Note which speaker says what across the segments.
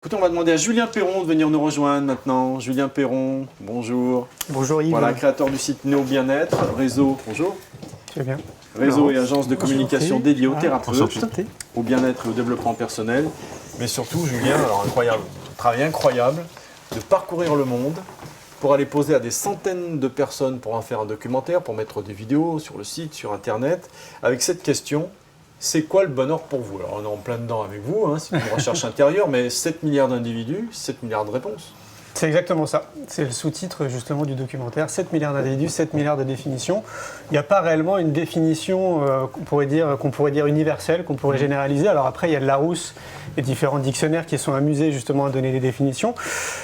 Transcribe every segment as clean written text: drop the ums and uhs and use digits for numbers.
Speaker 1: Écoutez, on va demander à Julien Perron de venir nous rejoindre maintenant. Julien Perron, bonjour.
Speaker 2: Bonjour Yves.
Speaker 1: Voilà, créateur du site Néo Bien-être, réseau, bonjour.
Speaker 2: Tu vas bien?
Speaker 1: Réseau et agence de communication dédiée aux thérapeutes,
Speaker 2: Enchanté.
Speaker 1: au bien-être et au développement personnel. Mais surtout, Julien, alors incroyable, travail incroyable de parcourir le monde pour aller poser à des centaines de personnes pour en faire un documentaire, pour mettre des vidéos sur le site, sur Internet, avec cette question: c'est quoi le bonheur pour vous? Alors on est en plein dedans avec vous, hein, c'est une recherche intérieure, mais 7 milliards d'individus, 7 milliards de réponses.
Speaker 2: C'est exactement ça. C'est le sous-titre justement du documentaire. 7 milliards d'individus, 7 milliards de définitions. Il n'y a pas réellement une définition qu'on pourrait dire universelle, qu'on pourrait généraliser. Alors après, il y a le Larousse et différents dictionnaires qui sont amusés justement à donner des définitions.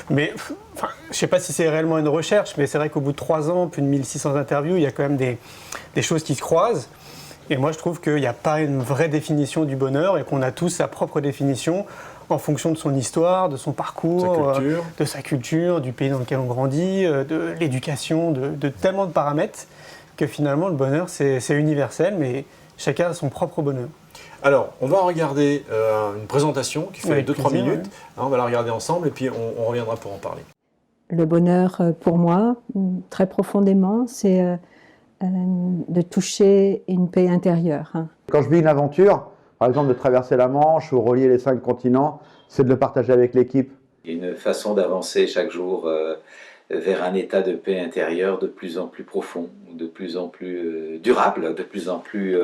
Speaker 2: Mais enfin, je ne sais pas si c'est réellement une recherche, mais c'est vrai qu'au bout de 3 ans, plus de 1600 interviews, il y a quand même des choses qui se croisent. Et moi, je trouve qu'il n'y a pas une vraie définition du bonheur et qu'on a tous sa propre définition en fonction de son histoire, de son parcours, de sa culture, du pays dans lequel on grandit, de l'éducation, de tellement de paramètres que finalement, le bonheur, c'est universel, mais chacun a son propre bonheur.
Speaker 1: Alors, on va regarder une présentation qui fait 2-3 minutes.
Speaker 2: Ouais.
Speaker 1: On va la regarder ensemble et puis on reviendra pour en parler.
Speaker 3: Le bonheur, pour moi, très profondément, c'est de toucher une paix intérieure.
Speaker 4: Quand je vis une aventure, par exemple de traverser la Manche ou relier les 5 continents, c'est de le partager avec l'équipe.
Speaker 5: Une façon d'avancer chaque jour vers un état de paix intérieure de plus en plus profond, de plus en plus durable, de plus en plus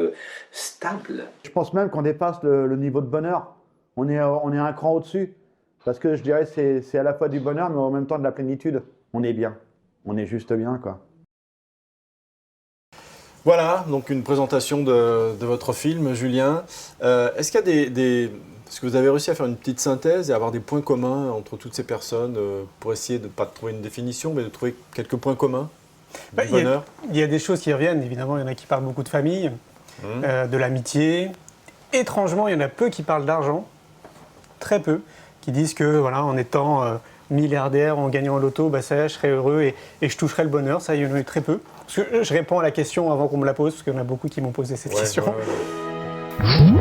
Speaker 5: stable.
Speaker 4: Je pense même qu'on dépasse le niveau de bonheur. On est un cran au-dessus. Parce que je dirais que c'est à la fois du bonheur, mais en même temps de la plénitude. On est bien. On est juste bien, quoi.
Speaker 1: Voilà, donc une présentation de votre film, Julien. Est-ce qu'il y a est-ce que vous avez réussi à faire une petite synthèse et avoir des points communs entre toutes ces personnes pour essayer de ne pas trouver une définition, mais de trouver quelques points communs du bonheur?
Speaker 2: Il y a des choses qui reviennent, évidemment. Il y en a qui parlent beaucoup de famille, de l'amitié. Étrangement, il y en a peu qui parlent d'argent, très peu, qui disent que voilà, en étant milliardaire, en gagnant au loto, bah, ça, je serais heureux et je toucherais le bonheur. Ça, il y en a eu très peu. Parce que je réponds à la question avant qu'on me la pose, parce qu'il y en a beaucoup qui m'ont posé cette question.
Speaker 1: Ouais.